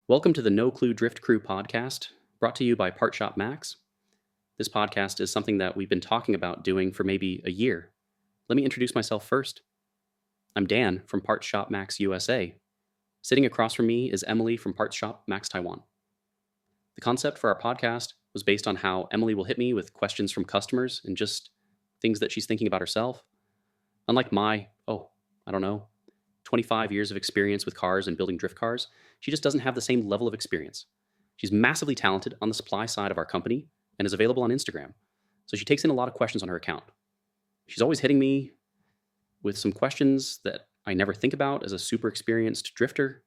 Welcome to the No Clue Drift Crew podcast, brought to you by Part Shop Max. This podcast is something that we've been talking about doing for maybe a year. Let me introduce myself first. I'm Dan from Part Shop Max USA. Sitting across from me is Emily from Part Shop Max Taiwan. The concept for our podcast was based on how Emily will hit me with questions from customers and just things that she's thinking about herself. Unlike my, 25 years of experience with cars and building drift cars, she just doesn't have the same level of experience. She's massively talented on the supply side of our company and is available on Instagram. So she takes in a lot of questions on her account. She's always hitting me with some questions that I never think about as a super experienced drifter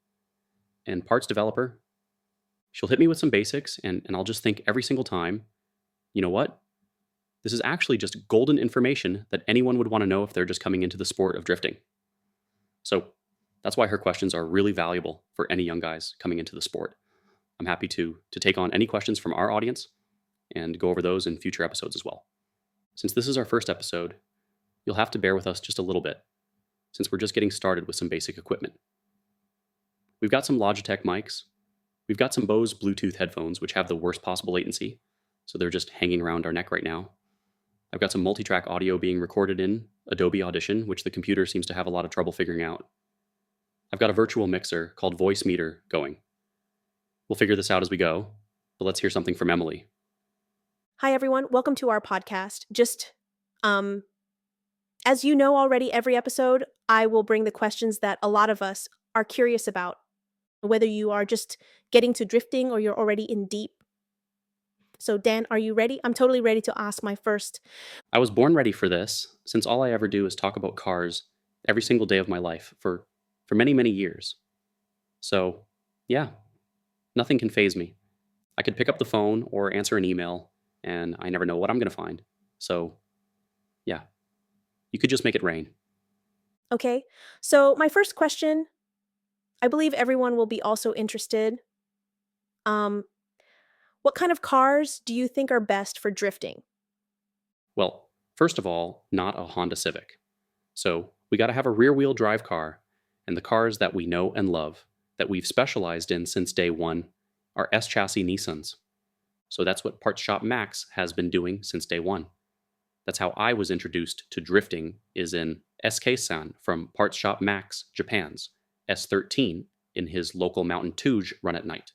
and parts developer. She'll hit me with some basics and I'll just think every single time, you know what? This is actually just golden information that anyone would want to know if they're just coming into the sport of drifting. So that's why her questions are really valuable for any young guys coming into the sport. I'm happy to take on any questions from our audience and go over those in future episodes as well. Since this is our first episode, you'll have to bear with us just a little bit, since we're just getting started with some basic equipment. We've got some Logitech mics. We've got some Bose Bluetooth headphones, which have the worst possible latency, so they're just hanging around our neck right now. I've got some multi-track audio being recorded in Adobe Audition, which the computer seems to have a lot of trouble figuring out. I've got a virtual mixer called Voice Meter going. We'll figure this out as we go, but let's hear something from Emily. Hi, everyone. Welcome to our podcast. As you know already, every episode, I will bring the questions that a lot of us are curious about, whether you are just getting to drifting or you're already in deep. So, Dan, are you ready? I'm totally ready to ask my first. I was born ready for this, since all I ever do is talk about cars every single day of my life for many, many years. So, yeah, nothing can faze me. I could pick up the phone or answer an email, and I never know what I'm going to find. So, yeah, you could just make it rain. Okay, so my first question, I believe everyone will be also interested. What kind of cars do you think are best for drifting? Well, first of all, not a Honda Civic. So, we got to have a rear-wheel drive car, and the cars that we know and love, that we've specialized in since day one, are S-chassis Nissans. So that's what Parts Shop Max has been doing since day one. That's how I was introduced to drifting, is in SK-san from Parts Shop Max Japan's S13 in his local Mountain Touge run at night,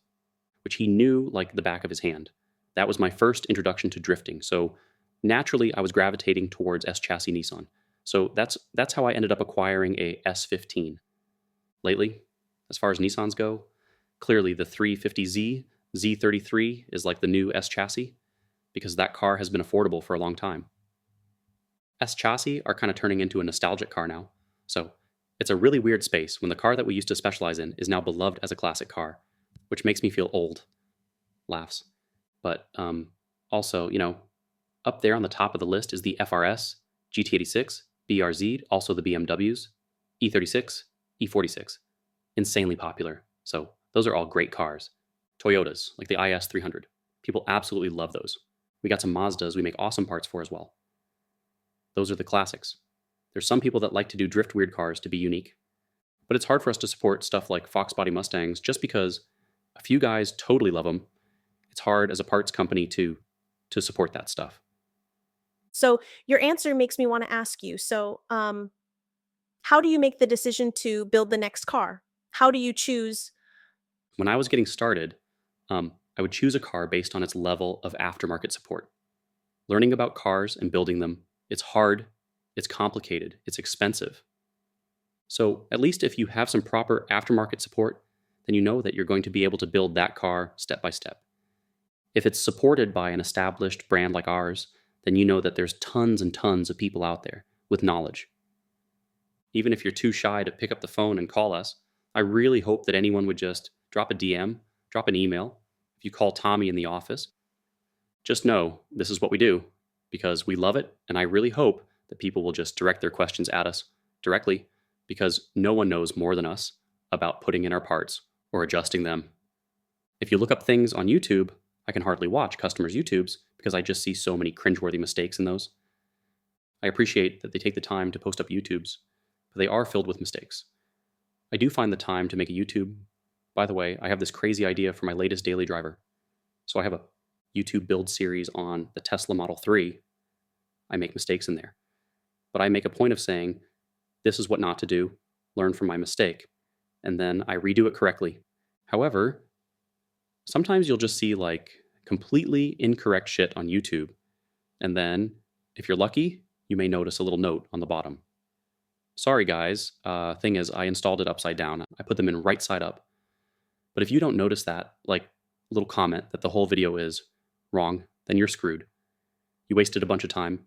which he knew like the back of his hand. That was my first introduction to drifting, so naturally I was gravitating towards S-chassis Nissan. So that's how I ended up acquiring a S15. Lately, as far as Nissans go, clearly the 350Z Z33 is like the new S-chassis, because that car has been affordable for a long time. S-chassis are kind of turning into a nostalgic car now, so it's a really weird space when the car that we used to specialize in is now beloved as a classic car, which makes me feel old. Laughs. But also, up there on the top of the list is the FRS, GT86, BRZ, also the BMWs, E36, E46. Insanely popular. So those are all great cars. Toyotas, like the IS300. People absolutely love those. We got some Mazdas we make awesome parts for as well. Those are the classics. There's some people that like to do drift weird cars to be unique. But it's hard for us to support stuff like Fox Body Mustangs just because a few guys totally love them. It's hard as a parts company to support that stuff. So your answer makes me want to ask you, how do you make the decision to build the next car? How do you choose? When I was getting started, I would choose a car based on its level of aftermarket support. Learning about cars and building them, it's hard, it's complicated, it's expensive. So at least if you have some proper aftermarket support, then you know that you're going to be able to build that car step by step. If it's supported by an established brand like ours, then you know that there's tons and tons of people out there with knowledge. Even if you're too shy to pick up the phone and call us, I really hope that anyone would just drop a DM, drop an email. If you call Tommy in the office, just know this is what we do because we love it, and I really hope that people will just direct their questions at us directly because no one knows more than us about putting in our parts or adjusting them. If you look up things on YouTube, I can hardly watch customers' YouTubes because I just see so many cringeworthy mistakes in those. I appreciate that they take the time to post up YouTubes, but they are filled with mistakes. I do find the time to make a YouTube, By the way, I have this crazy idea for my latest daily driver. So I have a YouTube build series on the Tesla Model 3. I make mistakes in there. But I make a point of saying, this is what not to do, learn from my mistake, and then I redo it correctly. However, sometimes you'll just see like completely incorrect shit on YouTube. And then, if you're lucky, you may notice a little note on the bottom. Sorry, guys. Thing is, I installed it upside down. I put them in right side up. But if you don't notice that, like, little comment that the whole video is wrong, then you're screwed. You wasted a bunch of time.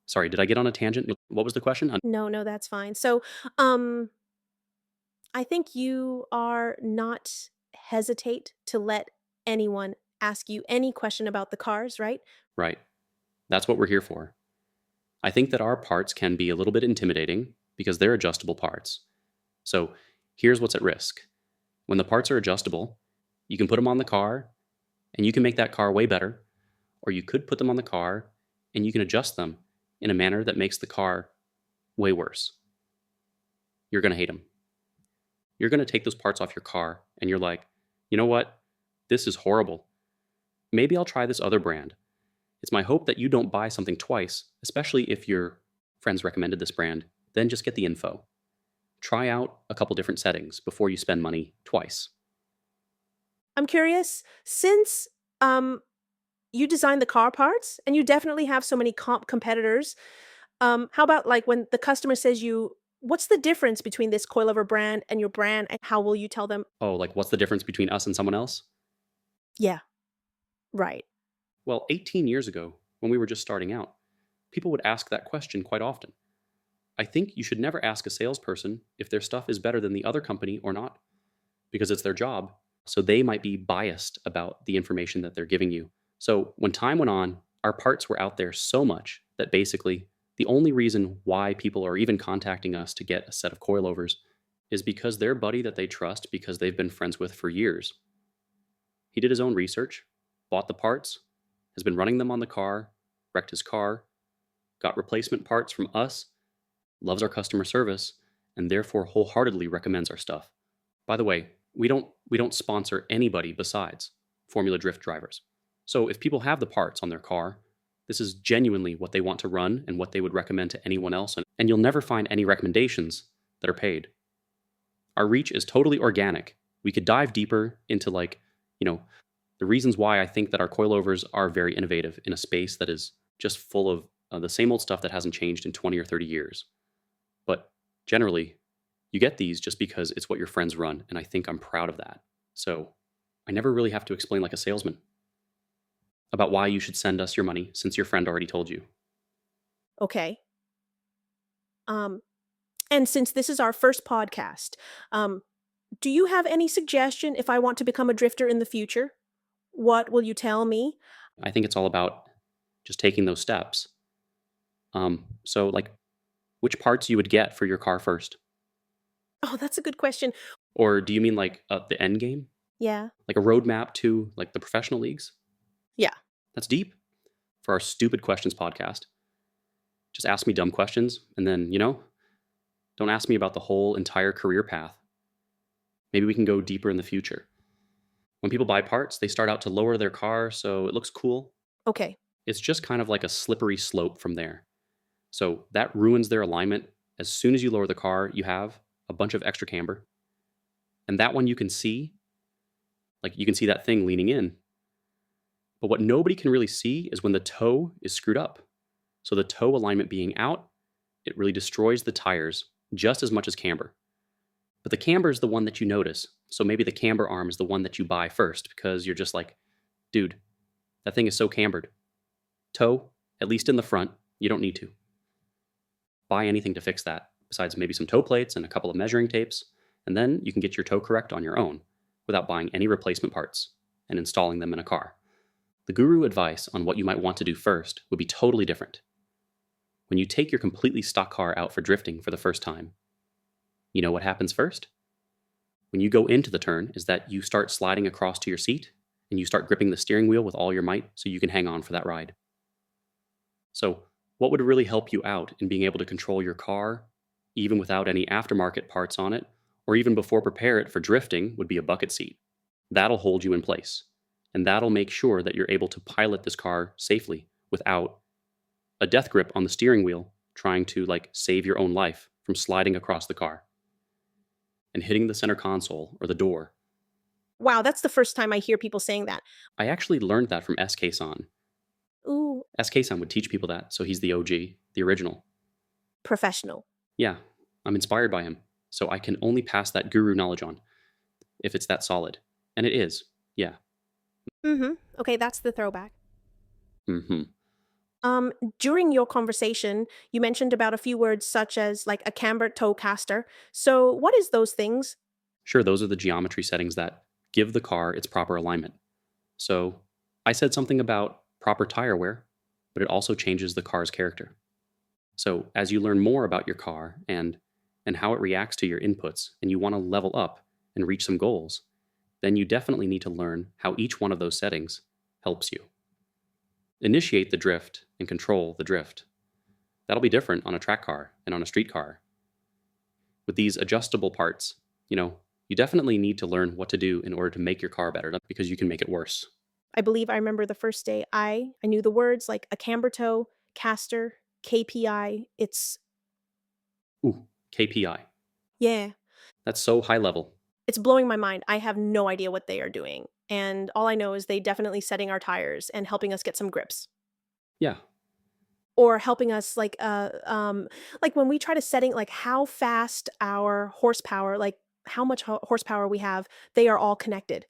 Sorry, did I get on a tangent? What was the question? No, that's fine. So, I think you are not hesitate to let anyone ask you any question about the cars, right? Right. That's what we're here for. I think that our parts can be a little bit intimidating because they're adjustable parts. So here's what's at risk. When the parts are adjustable, you can put them on the car and you can make that car way better, or you could put them on the car and you can adjust them in a manner that makes the car way worse. You're going to hate them. You're going to take those parts off your car and you're like, you know what? This is horrible. Maybe I'll try this other brand. It's my hope that you don't buy something twice, especially if your friends recommended this brand. Then just get the info. Try out a couple different settings before you spend money twice. I'm curious, since you design the car parts and you definitely have so many competitors, how about like when the customer says what's the difference between this coilover brand and your brand, and how will you tell them? Oh, like what's the difference between us and someone else? Yeah, right. Well, 18 years ago, when we were just starting out, people would ask that question quite often. I think you should never ask a salesperson if their stuff is better than the other company or not, because it's their job. So they might be biased about the information that they're giving you. So when time went on, our parts were out there so much that basically the only reason why people are even contacting us to get a set of coilovers is because their buddy that they trust because they've been friends with for years. He did his own research, bought the parts, has been running them on the car, wrecked his car, got replacement parts from us, loves our customer service, and therefore wholeheartedly recommends our stuff. By the way, we don't sponsor anybody besides Formula Drift drivers. So if people have the parts on their car, this is genuinely what they want to run and what they would recommend to anyone else, and you'll never find any recommendations that are paid. Our reach is totally organic. We could dive deeper into the reasons why I think that our coilovers are very innovative in a space that is just full of the same old stuff that hasn't changed in 20 or 30 years. But generally, you get these just because it's what your friends run, and I think I'm proud of that. So I never really have to explain like a salesman about why you should send us your money since your friend already told you. Okay. And since this is our first podcast, do you have any suggestion if I want to become a drifter in the future? What will you tell me? I think it's all about just taking those steps. So like which parts you would get for your car first? Oh, that's a good question. Or do you mean like the end game? Yeah. Like a roadmap to like the professional leagues? Yeah. That's deep for our Stupid Questions podcast. Just ask me dumb questions and then, don't ask me about the whole entire career path. Maybe we can go deeper in the future. When people buy parts, they start out to lower their car so it looks cool. Okay. It's just kind of like a slippery slope from there. So that ruins their alignment. As soon as you lower the car, you have a bunch of extra camber. And that one you can see, like you can see that thing leaning in. But what nobody can really see is when the toe is screwed up. So the toe alignment being out, it really destroys the tires just as much as camber. But the camber is the one that you notice. So maybe the camber arm is the one that you buy first because you're just like, dude, that thing is so cambered. Toe, at least in the front, you don't need to buy anything to fix that besides maybe some toe plates and a couple of measuring tapes. And then you can get your toe correct on your own without buying any replacement parts and installing them in a car. The guru advice on what you might want to do first would be totally different. When you take your completely stock car out for drifting for the first time, you know what happens first? When you go into the turn is that you start sliding across to your seat and you start gripping the steering wheel with all your might so you can hang on for that ride. So what would really help you out in being able to control your car, even without any aftermarket parts on it, Or even before prepare it for drifting would be a bucket seat. That'll hold you in place. And that'll make sure that you're able to pilot this car safely without a death grip on the steering wheel trying to like save your own life from sliding across the car and hitting the center console or the door. Wow, that's the first time I hear people saying that. I actually learned that from SK-san. Ooh, SK-san would teach people that, so he's the OG, the original. professional. Yeah, I'm inspired by him, so I can only pass that guru knowledge on if it's that solid. And it is, yeah. Mm-hmm. Okay, that's the throwback. Mm-hmm. During your conversation, you mentioned about a few words such as like a camber toe caster. So what is those things? Sure, those are the geometry settings that give the car its proper alignment. So I said something about proper tire wear, but it also changes the car's character. So as you learn more about your car and how it reacts to your inputs and you want to level up and reach some goals, then you definitely need to learn how each one of those settings helps you. Initiate the drift and control the drift. That'll be different on a track car and on a street car. With these adjustable parts, you definitely need to learn what to do in order to make your car better because you can make it worse. I believe I remember the first day I knew the words like a camber toe, caster, KPI. Ooh, KPI. Yeah, That's so high level. it's blowing my mind. I have no idea what they are doing. And all I know is they definitely setting our tires and helping us get some grips. Yeah. Or helping us like when we try to setting like how fast our horsepower, like how much horsepower we have, they are all connected.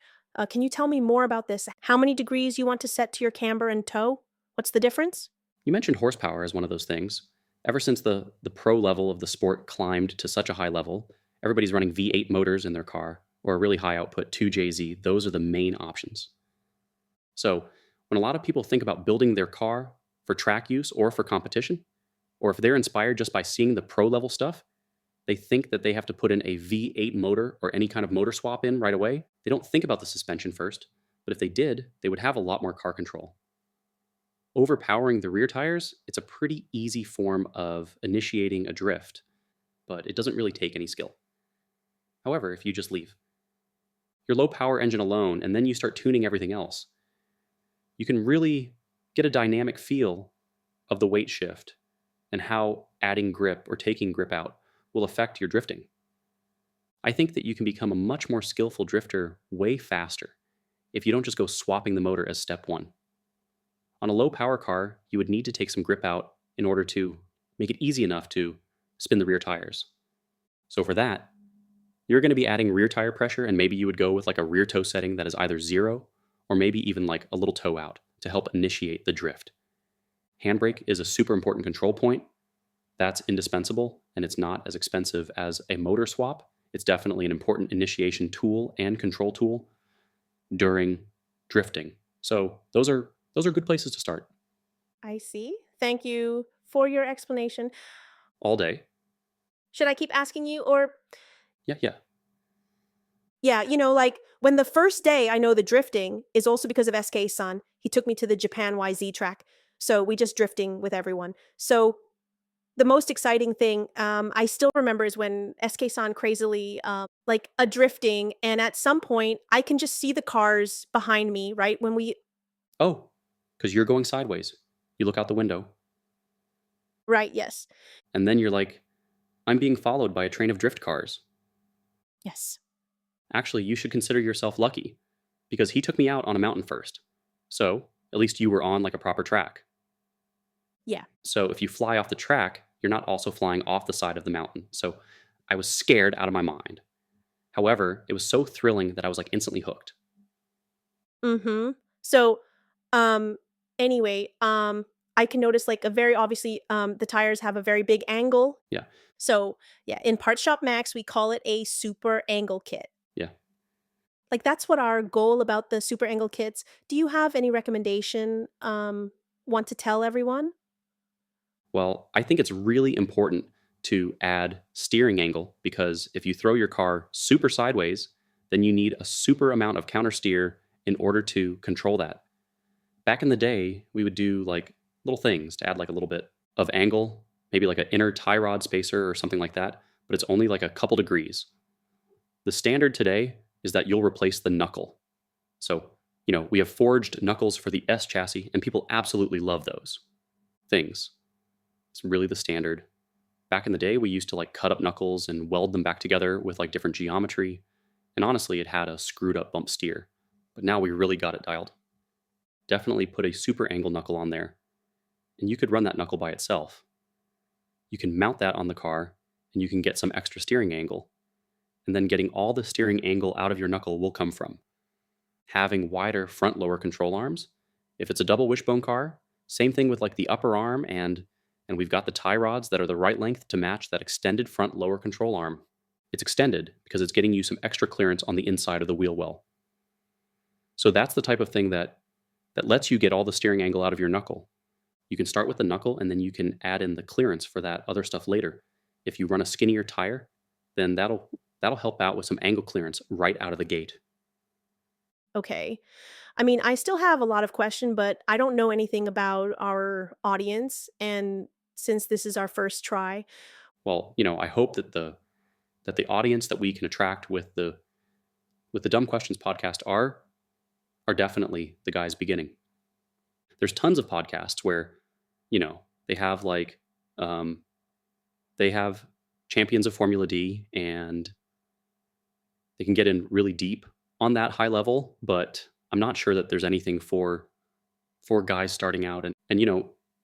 Can you tell me more about this? How many degrees you want to set to your camber and toe? What's the difference? You mentioned horsepower as one of those things. Ever since the pro level of the sport climbed to such a high level, everybody's running V8 motors in their car or a really high output 2JZ. Those are the main options. So when a lot of people think about building their car for track use or for competition, or if they're inspired just by seeing the pro level stuff, they think that they have to put in a V8 motor or any kind of motor swap in right away. They don't think about the suspension first, but if they did, they would have a lot more car control. Overpowering the rear tires, it's a pretty easy form of initiating a drift, but it doesn't really take any skill. However, if you just leave your low power engine alone and then you start tuning everything else, you can really get a dynamic feel of the weight shift and how adding grip or taking grip out will affect your drifting. I think that you can become a much more skillful drifter way faster if you don't just go swapping the motor as step one. On a low power car, you would need to take some grip out in order to make it easy enough to spin the rear tires. So for that, you're going to be adding rear tire pressure, and maybe you would go with like a rear toe setting that is either 0 or maybe even like a little toe out to help initiate the drift. Handbrake is a super important control point. That's indispensable, and it's not as expensive as a motor swap. It's definitely an important initiation tool and control tool during drifting. So those are good places to start. I see. Thank you for your explanation. All day. Should I keep asking you or Yeah. yeah, like when the first day I know the drifting is also because of SK-san. He took me to the Japan YZ track. So we just drifting with everyone. So the most exciting thing I still remember is when SK-san crazily like a drifting, and at some point I can just see the cars behind me, right? When we Oh, because you're going sideways. You look out the window, right, yes. and then you're like, I'm being followed by a train of drift cars. Yes. Actually, you should consider yourself lucky because he took me out on a mountain first. So at least you were on like a proper track. Yeah. So if you fly off the track, you're not also flying off the side of the mountain. So I was scared out of my mind. However, it was so thrilling that I was like instantly hooked. Mhm. So, um, anyway, I can notice like a very obviously, the tires have a very big angle. Yeah. So, yeah, in Part Shop Max, we call it a super angle kit. Yeah. Like that's what our goal about the super angle kits. Do you have any recommendation, want to tell everyone? Well, I think it's really important to add steering angle because if you throw your car super sideways, then you need a super amount of counter steer in order to control that. Back in the day, we would do like little things to add like a little bit of angle, maybe like an inner tie rod spacer or something like that, but it's only like a couple degrees. The standard today is that you'll replace the knuckle. So, we have forged knuckles for the S chassis, and people absolutely love those things. It's really the standard. Back in the day, we used to like cut up knuckles and weld them back together with like different geometry. And honestly, it had a screwed up bump steer. But now we really got it dialed. Definitely put a super angle knuckle on there. And you could run that knuckle by itself. You can mount that on the car and you can get some extra steering angle. And then getting all the steering angle out of your knuckle will come from having wider front lower control arms. If it's a double wishbone car, same thing with like the upper arm and we've got the tie rods that are the right length to match that extended front lower control arm. It's extended because it's getting you some extra clearance on the inside of the wheel well. So that's the type of thing that lets you get all the steering angle out of your knuckle. You can start with the knuckle and then you can add in the clearance for that other stuff later. If you run a skinnier tire, then that'll help out with some angle clearance right out of the gate. Okay. I mean, I still have a lot of question, but I don't know anything about our audience, and since this is our first try. Well, I hope that the audience that we can attract with the Dumb Questions podcast are definitely the guys beginning. There's tons of podcasts where, they have like they have champions of Formula D and they can get in really deep on that high level, but I'm not sure that there's anything for guys starting out. And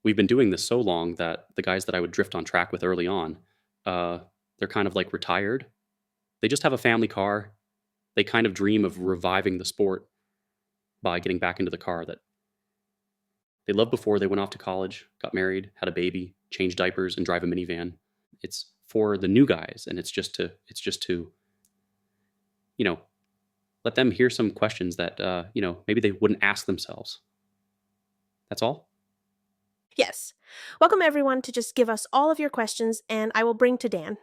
we've been doing this so long that the guys that I would drift on track with early on, they're kind of like retired. They just have a family car. They kind of dream of reviving the sport by getting back into the car that they loved before they went off to college, got married, had a baby, changed diapers, and drive a minivan. It's for the new guys, and it's just to let them hear some questions that maybe they wouldn't ask themselves. That's all. Yes. Welcome everyone to just give us all of your questions, and I will bring to Dan.